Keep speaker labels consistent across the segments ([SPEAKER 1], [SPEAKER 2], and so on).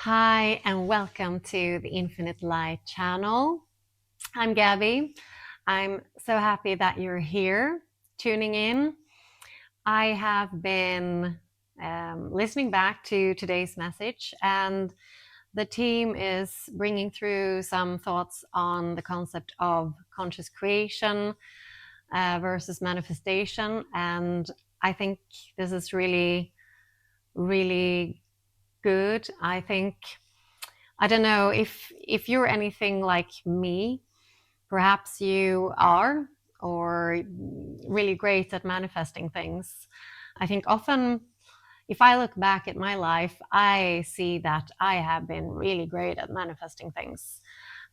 [SPEAKER 1] Hi, and welcome to the Infinite Light channel. I'm Gabby. I'm so happy that you're here tuning in. I have been listening back to today's message, and the team is bringing through some thoughts on the concept of conscious creation versus manifestation. And I think this is really, really good. I don't know if you're anything like me, perhaps you are, or really great at manifesting things. I think often if I look back at my life, I see that I have been really great at manifesting things.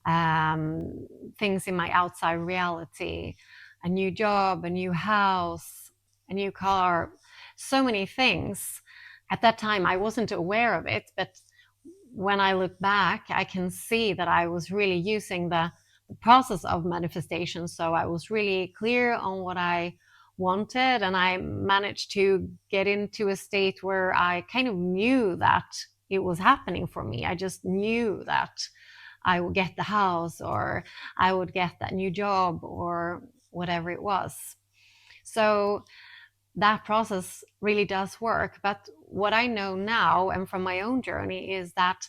[SPEAKER 1] Things in my outside reality, a new job, a new house, a new car, so many things. At that time, I wasn't aware of it, but when I look back, I can see that I was really using the process of manifestation. So I was really clear on what I wanted, and I managed to get into a state where I kind of knew that it was happening for me. I just knew that I would get the house, or I would get that new job, or whatever it was. So that process really does work. But what I know now and from my own journey is that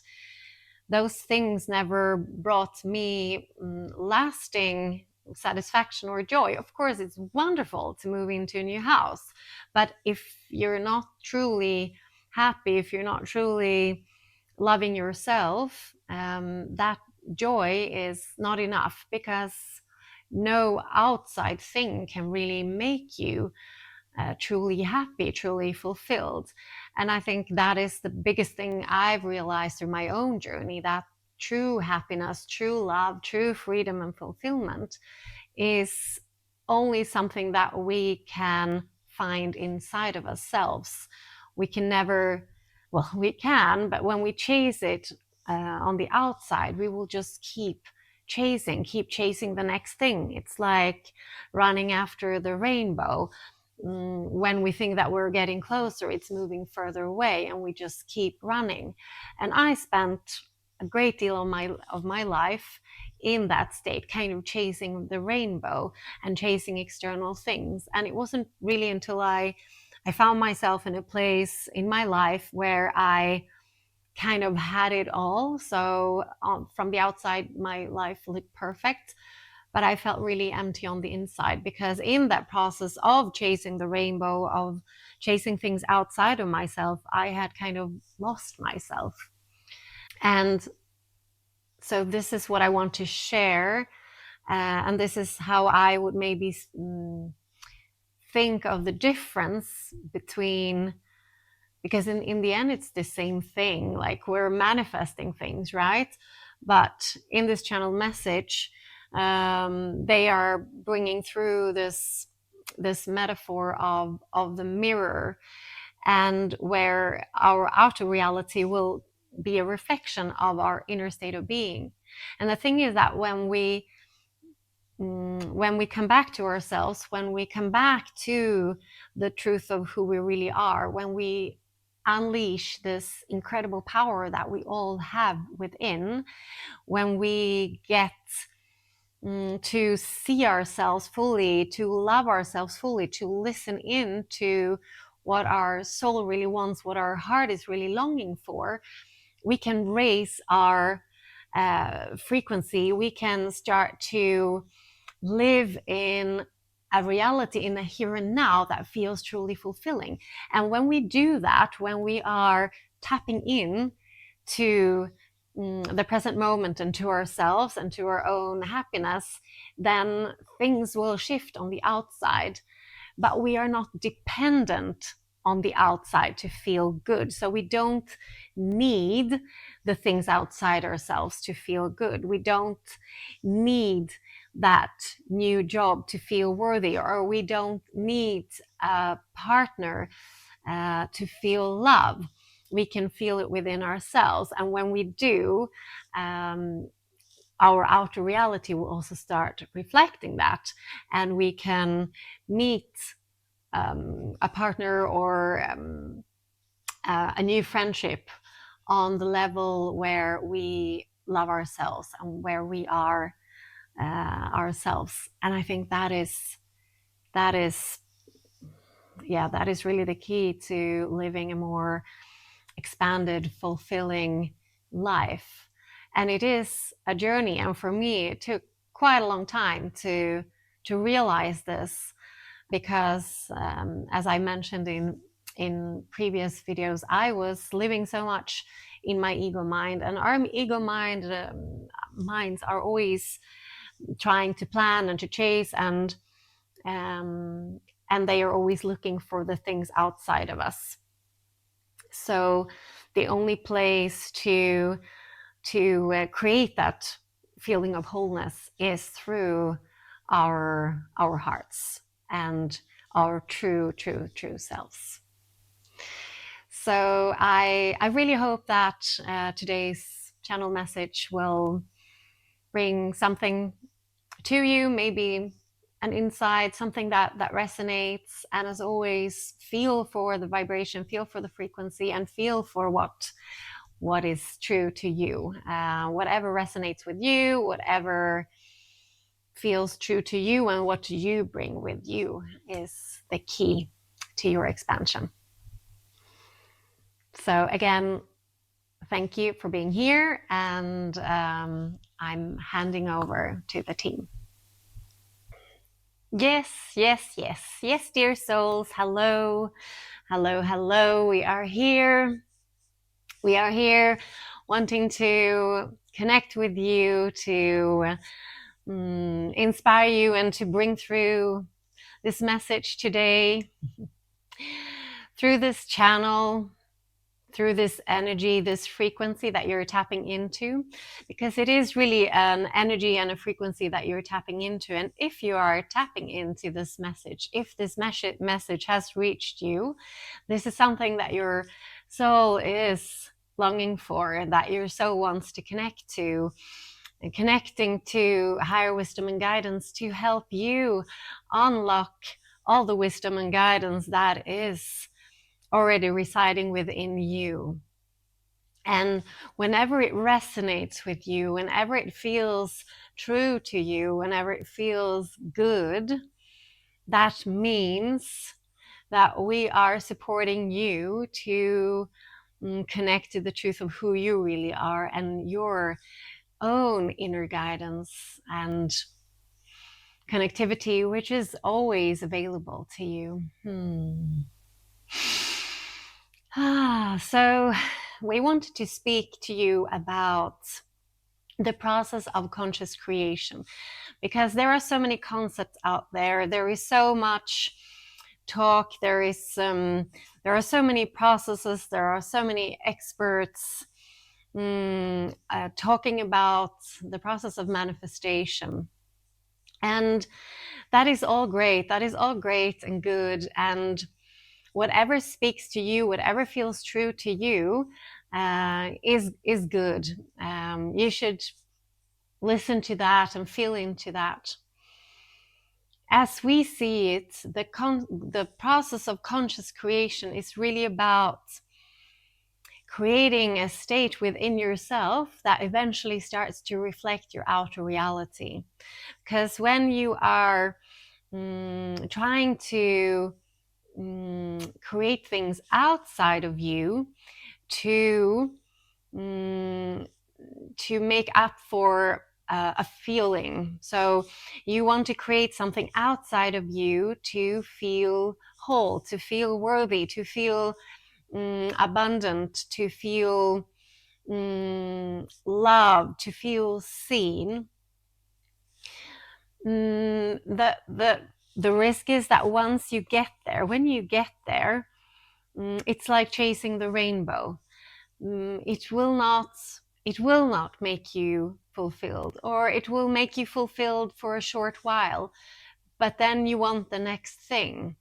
[SPEAKER 1] those things never brought me lasting satisfaction or joy. Of course, it's wonderful to move into a new house, but if you're not truly happy, if you're not truly loving yourself, that joy is not enough, because no outside thing can really make you truly happy, truly fulfilled. And I think that is the biggest thing I've realized through my own journey, that true happiness, true love, true freedom and fulfillment is only something that we can find inside of ourselves. We can never, well, we can, but when we chase it on the outside, we will just keep chasing the next thing. It's like running after the rainbow. When we think that we're getting closer, it's moving further away, and we just keep running. And I spent a great deal of my life in that state, kind of chasing the rainbow and chasing external things. And it wasn't really until I found myself in a place in my life where I kind of had it all. So from the outside, my life looked perfect, but I felt really empty on the inside, because in that process of chasing the rainbow, of chasing things outside of myself, I had kind of lost myself. And so this is what I want to share. And this is how I would maybe think of the difference between, because in the end, it's the same thing. Like, we're manifesting things, right? But in this channel message, they are bringing through this metaphor of the mirror, and where our outer reality will be a reflection of our inner state of being. And the thing is that when we come back to ourselves, when we come back to the truth of who we really are, when we unleash this incredible power that we all have within, when we get to see ourselves fully, to love ourselves fully, to listen in to what our soul really wants, what our heart is really longing for, we can raise our frequency. We can start to live in a reality, in the here and now, that feels truly fulfilling. And when we do that, when we are tapping in to the present moment and to ourselves and to our own happiness, then things will shift on the outside. But we are not dependent on the outside to feel good. So we don't need the things outside ourselves to feel good. We don't need that new job to feel worthy, or we don't need a partner to feel love. We can feel it within ourselves. And when we do, our outer reality will also start reflecting that, and we can meet a partner or a new friendship on the level where we love ourselves and where we are ourselves. And I think that is really the key to living a more expanded, fulfilling life. And it is a journey. And for me, it took quite a long time to realize this, because as I mentioned in previous videos, I was living so much in my ego mind, and our ego minds are always trying to plan and to chase, and they are always looking for the things outside of us. So the only place to create that feeling of wholeness is through our hearts and our true selves. So I really hope that today's channel message will bring something to you, maybe an insight, something that resonates. And as always, feel for the vibration, feel for the frequency, and feel for what is true to you. Whatever resonates with you, whatever feels true to you, and what you bring with you is the key to your expansion. So again, thank you for being here, and I'm handing over to the team. Yes, dear souls. Hello. We are here. Wanting to connect with you, to inspire you, and to bring through this message today through this channel, through this energy, this frequency that you're tapping into, because it is really an energy and a frequency that you're tapping into. And if you are tapping into this message, if this message has reached you, this is something that your soul is longing for, that your soul wants to connect to, and connecting to higher wisdom and guidance to help you unlock all the wisdom and guidance that is already residing within you. And whenever it resonates with you, whenever it feels true to you, whenever it feels good, that means that we are supporting you to connect to the truth of who you really are and your own inner guidance and connectivity, which is always available to you. So we wanted to speak to you about the process of conscious creation, because there are so many concepts out there. There is so much talk. There are so many processes. There are so many experts talking about the process of manifestation. And that is all great. That is all great and good. And whatever speaks to you, whatever feels true to you, is good. You should listen to that and feel into that. As we see it, the process of conscious creation is really about creating a state within yourself that eventually starts to reflect your outer reality. Because when you are trying to create things outside of you to make up for a feeling, so you want to create something outside of you to feel whole, to feel worthy, to feel abundant, to feel loved, to feel seen. The risk is that once you get there, when you get there, it's like chasing the rainbow. It will not make you fulfilled, or it will make you fulfilled for a short while, but then you want the next thing,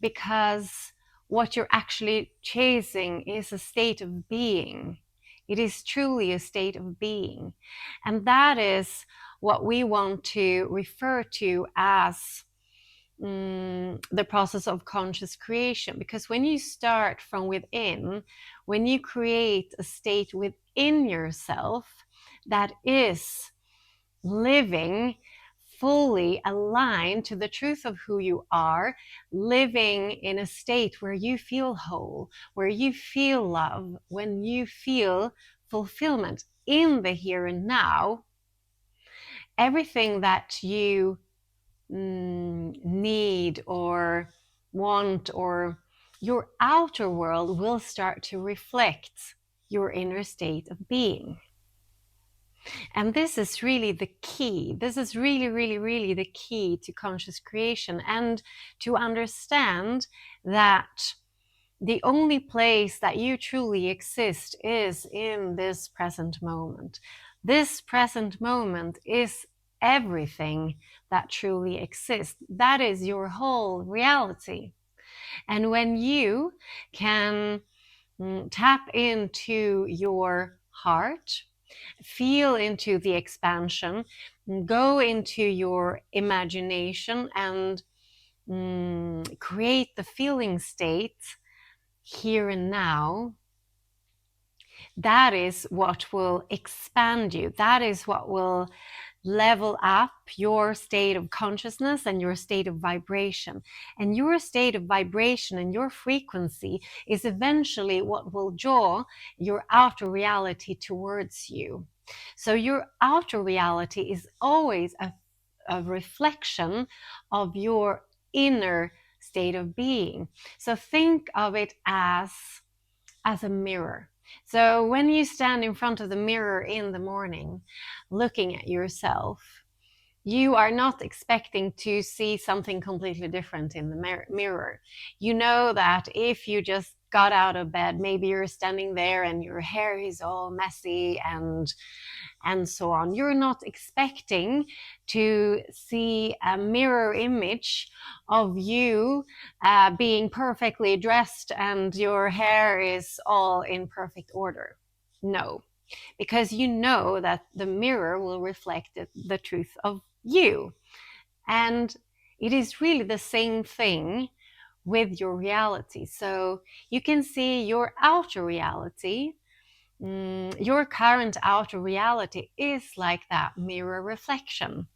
[SPEAKER 1] because what you're actually chasing is a state of being. It is truly a state of being. And that is what we want to refer to as the process of conscious creation. Because when you start from within, when you create a state within yourself that is living fully aligned to the truth of who you are, living in a state where you feel whole, where you feel love, when you feel fulfillment in the here and now, everything that you need or want, or your outer world will start to reflect your inner state of being. And this is really the key. This is really, really, really the key to conscious creation, and to understand that the only place that you truly exist is in this present moment. This present moment is everything that truly exists. That is your whole reality. And when you can tap into your heart, feel into the expansion, go into your imagination, and create the feeling state here and now, that is what will expand you. That is what will level up your state of consciousness and your state of vibration. And your state of vibration and your frequency is eventually what will draw your outer reality towards you. So your outer reality is always a reflection of your inner state of being. So think of it as a mirror. So when you stand in front of the mirror in the morning, looking at yourself, you are not expecting to see something completely different in the mirror. You know that if you just got out of bed, maybe you're standing there and your hair is all messy and so on. You're not expecting to see a mirror image of you being perfectly dressed and your hair is all in perfect order. No, because you know that the mirror will reflect the truth of you. And it is really the same thing with your reality. So you can see your outer reality. Your current outer reality is like that mirror reflection.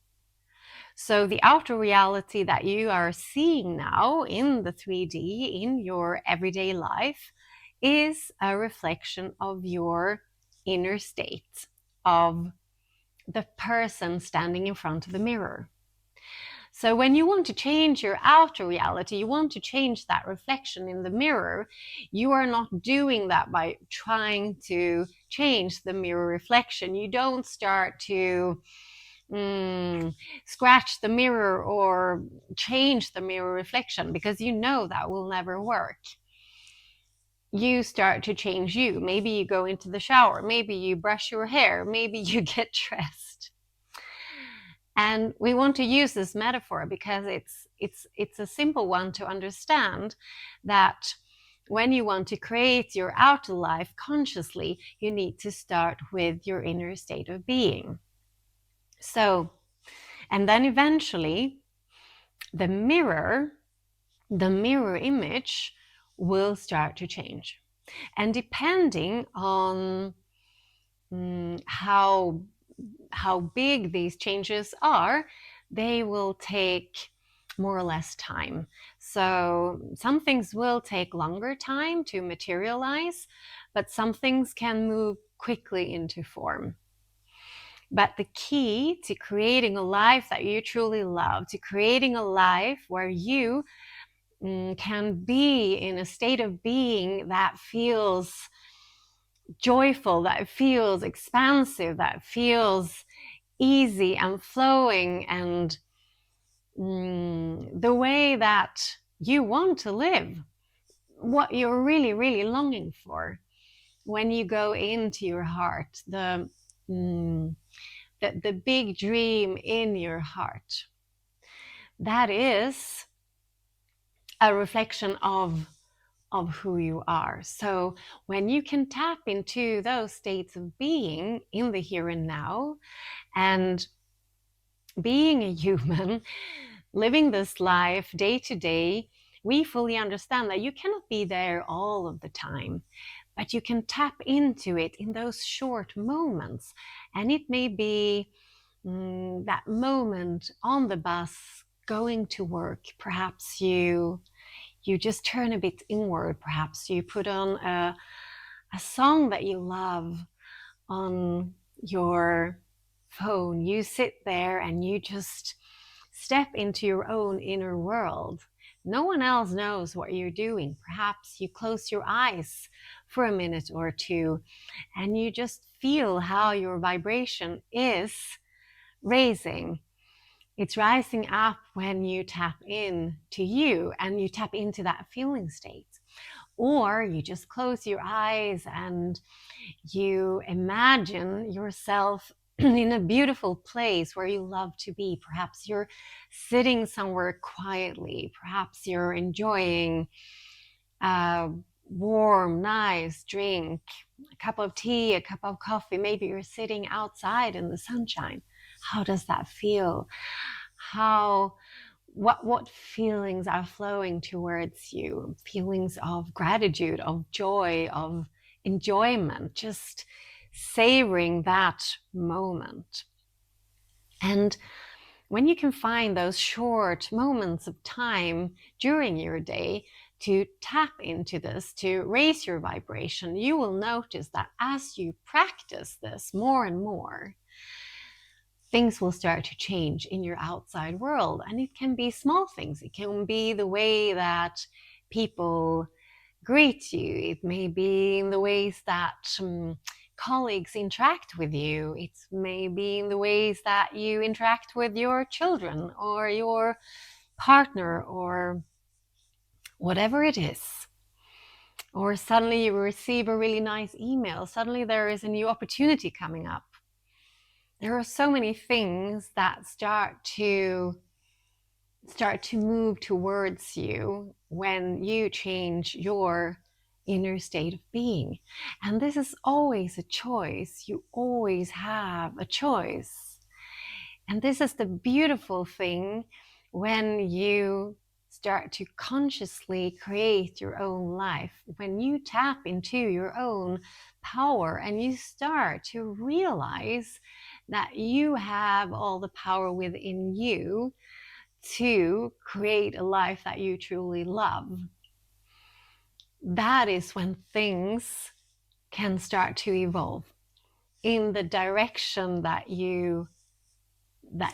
[SPEAKER 1] So the outer reality that you are seeing now in the 3D, in your everyday life, is a reflection of your inner state, of the person standing in front of the mirror. So when you want to change your outer reality, you want to change that reflection in the mirror, you are not doing that by trying to change the mirror reflection. You don't start to scratch the mirror or change the mirror reflection, because you know that will never work. You start to change you. Maybe you go into the shower, maybe you brush your hair, maybe you get dressed. And we want to use this metaphor because it's a simple one to understand, that when you want to create your outer life consciously, you need to start with your inner state of being. So, and then eventually the mirror image will start to change. And depending on how big these changes are, they will take more or less time. So some things will take longer time to materialize, but some things can move quickly into form. But the key to creating a life that you truly love, to creating a life where you can be in a state of being that feels joyful, that feels expansive, that feels easy and flowing, and the way that you want to live, what you're really, really longing for. When you go into your heart, the big dream in your heart, that is a reflection of who you are. So when you can tap into those states of being in the here and now, and being a human, living this life day to day, we fully understand that you cannot be there all of the time, but you can tap into it in those short moments. And it may be that moment on the bus going to work. Perhaps you just turn a bit inward. Perhaps you put on a song that you love on your phone. You sit there and you just step into your own inner world. No one else knows what you're doing. Perhaps you close your eyes for a minute or two and you just feel how your vibration is raising. It's rising up when you tap in to you and you tap into that feeling state. Or you just close your eyes and you imagine yourself in a beautiful place where you love to be. Perhaps you're sitting somewhere quietly. Perhaps you're enjoying a warm, nice drink, a cup of tea, a cup of coffee. Maybe you're sitting outside in the sunshine. How does that feel? What feelings are flowing towards you? Feelings of gratitude, of joy, of enjoyment, just savoring that moment. And when you can find those short moments of time during your day to tap into this, to raise your vibration, you will notice that as you practice this more and more, things will start to change in your outside world. And it can be small things. It can be the way that people greet you. It may be in the ways that colleagues interact with you. It may be in the ways that you interact with your children or your partner or whatever it is. Or suddenly you receive a really nice email. Suddenly there is a new opportunity coming up. There are so many things that start to move towards you when you change your inner state of being. And this is always a choice. You always have a choice. And this is the beautiful thing when you start to consciously create your own life, when you tap into your own power and you start to realize that you have all the power within you to create a life that you truly love. That is when things can start to evolve in the direction that you love,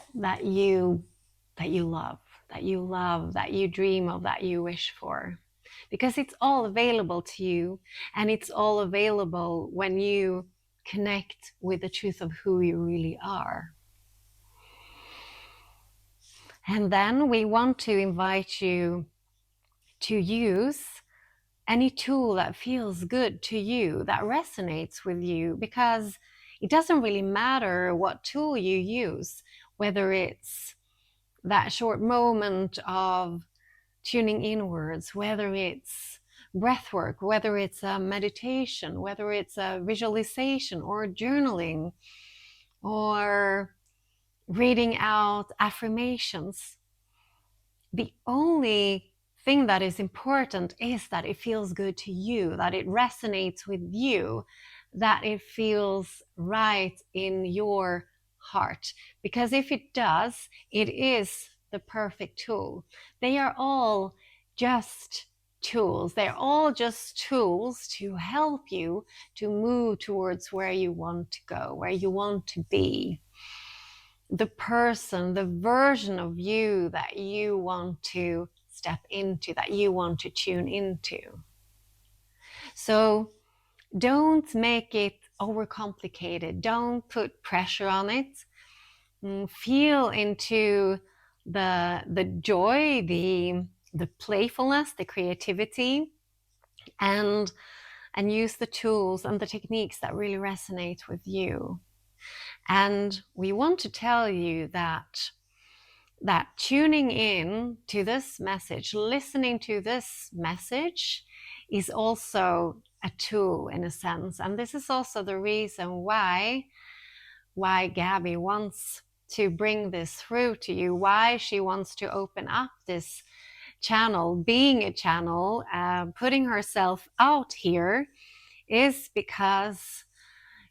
[SPEAKER 1] that you dream of, that you wish for. Because it's all available to you, and it's all available when you connect with the truth of who you really are. And then we want to invite you to use any tool that feels good to you, that resonates with you, because it doesn't really matter what tool you use, whether it's that short moment of tuning inwards, whether it's breath work, whether it's a meditation, whether it's a visualization or journaling or reading out affirmations. The only thing that is important is that it feels good to you, that it resonates with you, that it feels right in your heart. Because if it does, it is the perfect tool. They are all just tools. They're all just tools to help you to move towards where you want to go, where you want to be. The person, the version of you that you want to step into, that you want to tune into. So don't make it overcomplicated. Don't put pressure on it. Feel into the joy, the playfulness, the creativity, and use the tools and the techniques that really resonate with you. And we want to tell you that tuning in to this message, listening to this message, is also a tool in a sense. And this is also the reason why Gabby wants to bring this through to you, why she wants to open up this channel, being a channel, putting herself out here, is because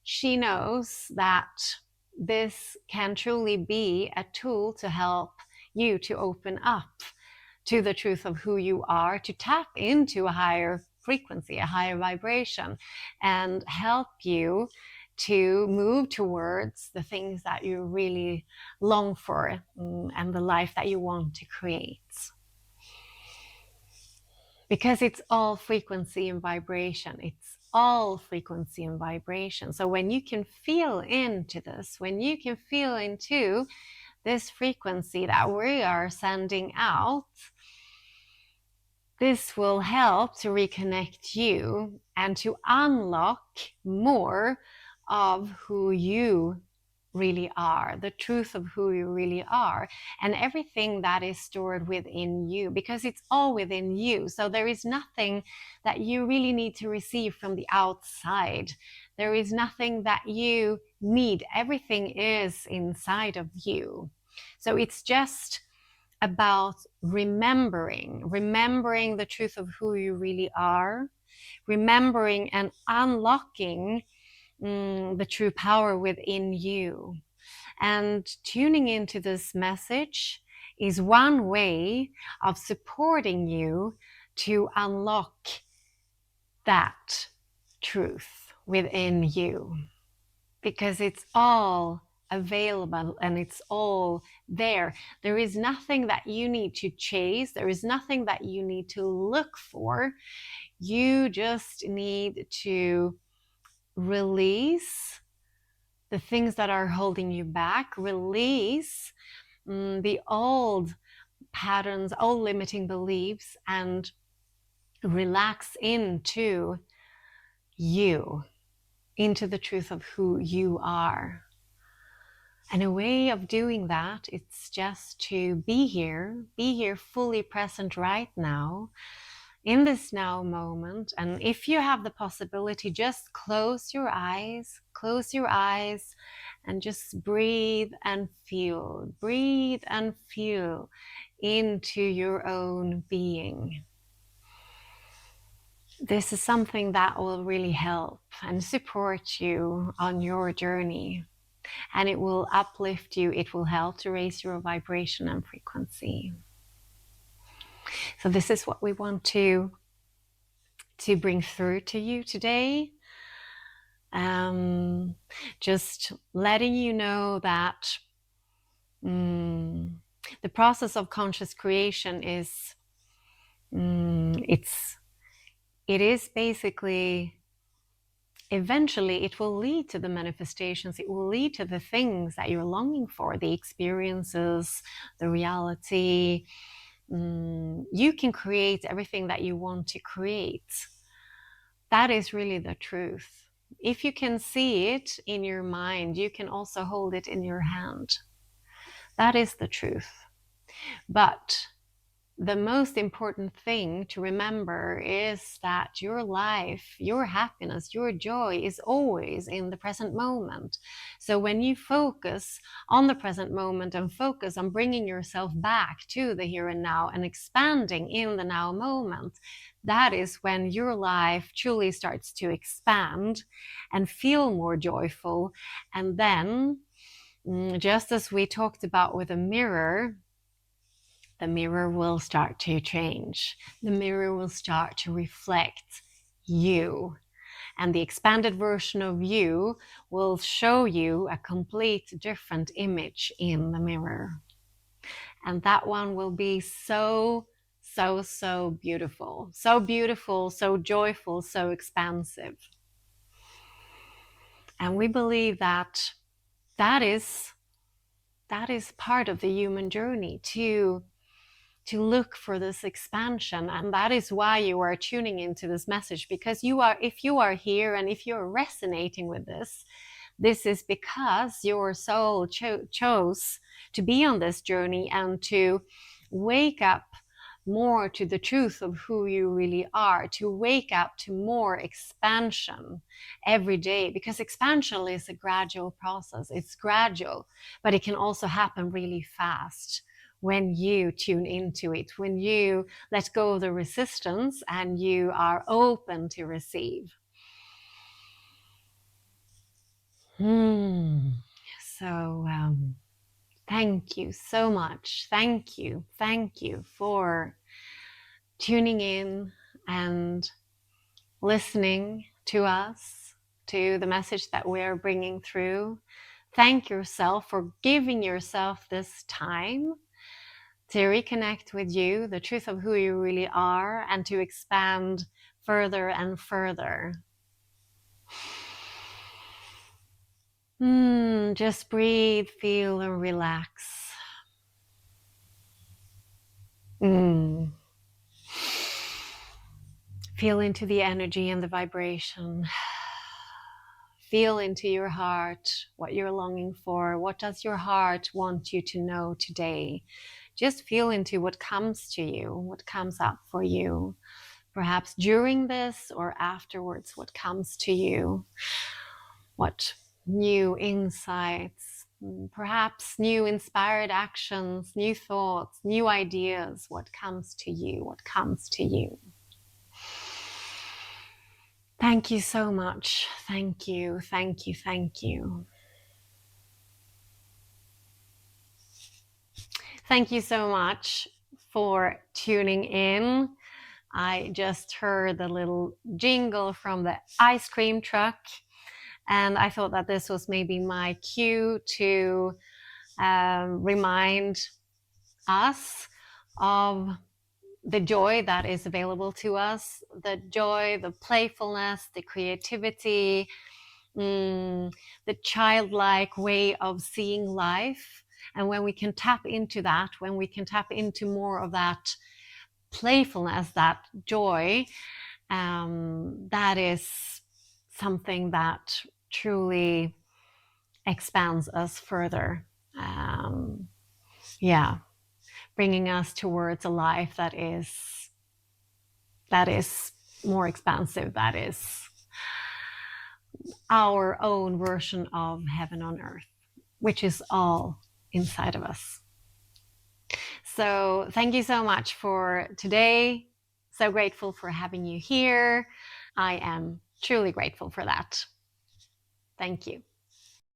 [SPEAKER 1] she knows that this can truly be a tool to help you to open up to the truth of who you are, to tap into a higher frequency, a higher vibration, and help you to move towards the things that you really long for, and the life that you want to create. Because it's all frequency and vibration. It's all frequency and vibration. So when you can feel into this, when you can feel into this frequency that we are sending out, this will help to reconnect you and to unlock more of who you really are, the truth of who you really are, and everything that is stored within you, because it's all within you. So there is nothing that you really need to receive from the outside. There is nothing that you need. Everything is inside of you. So it's just about remembering the truth of who you really are, remembering and unlocking the true power within you. And tuning into this message is one way of supporting you to unlock that truth within you, because it's all available and it's all there. There is nothing that you need to chase. There is nothing that you need to look for. You just need to release the things that are holding you back, release the old patterns, old limiting beliefs, and relax into you, into the truth of who you are. And a way of doing that, it's just to be here fully present right now, in this now moment. And if you have the possibility, just close your eyes and just breathe and feel into your own being. This is something that will really help and support you on your journey, and it will uplift you. It will help to raise your vibration and frequency. So this is what we want to bring through to you today. Just letting you know that the process of conscious creation is it is basically, eventually it will lead to the manifestations. It will lead to the things that you're longing for, the experiences, the reality. You can create everything that you want to create. That is really the truth. If you can see it in your mind, you can also hold it in your hand. That is the truth. But the most important thing to remember is that your life, your happiness, your joy is always in the present moment. So when you focus on the present moment and focus on bringing yourself back to the here and now and expanding in the now moment, that is when your life truly starts to expand and feel more joyful. And then, just as we talked about with a mirror, the mirror will start to change. The mirror will start to reflect you. And the expanded version of you will show you a complete different image in the mirror. And that one will be so beautiful. So beautiful, so joyful, so expansive. And we believe that that is part of the human journey, to look for this expansion. And that is why you are tuning into this message, because if you are here and if you're resonating with this is because your soul chose to be on this journey and to wake up more to the truth of who you really are, to wake up to more expansion every day, because expansion is a gradual process. It's gradual, but it can also happen really fast when you tune into it, when you let go of the resistance and you are open to receive. So thank you so much. Thank you. Thank you for tuning in and listening to us, to the message that we're bringing through. Thank yourself for giving yourself this time to reconnect with you, the truth of who you really are, and to expand further and further. Just breathe, feel, and relax. Feel into the energy and the vibration. Feel into your heart, what you're longing for. What does your heart want you to know today? Just feel into what comes to you, what comes up for you. Perhaps during this or afterwards, what comes to you. What new insights, perhaps new inspired actions, new thoughts, new ideas. What comes to you? What comes to you? Thank you so much. Thank you, thank you, thank you. Thank you so much for tuning in. I just heard the little jingle from the ice cream truck, and I thought that this was maybe my cue to remind us of the joy that is available to us, the joy, the playfulness, the creativity, the childlike way of seeing life. And when we can tap into that, when we can tap into more of that playfulness, that joy, that is something that truly expands us further. Yeah, bringing us towards a life that is more expansive, that is our own version of heaven on earth, which is all inside of us. So thank you so much for today. So grateful for having you here. I am truly grateful for that. Thank you.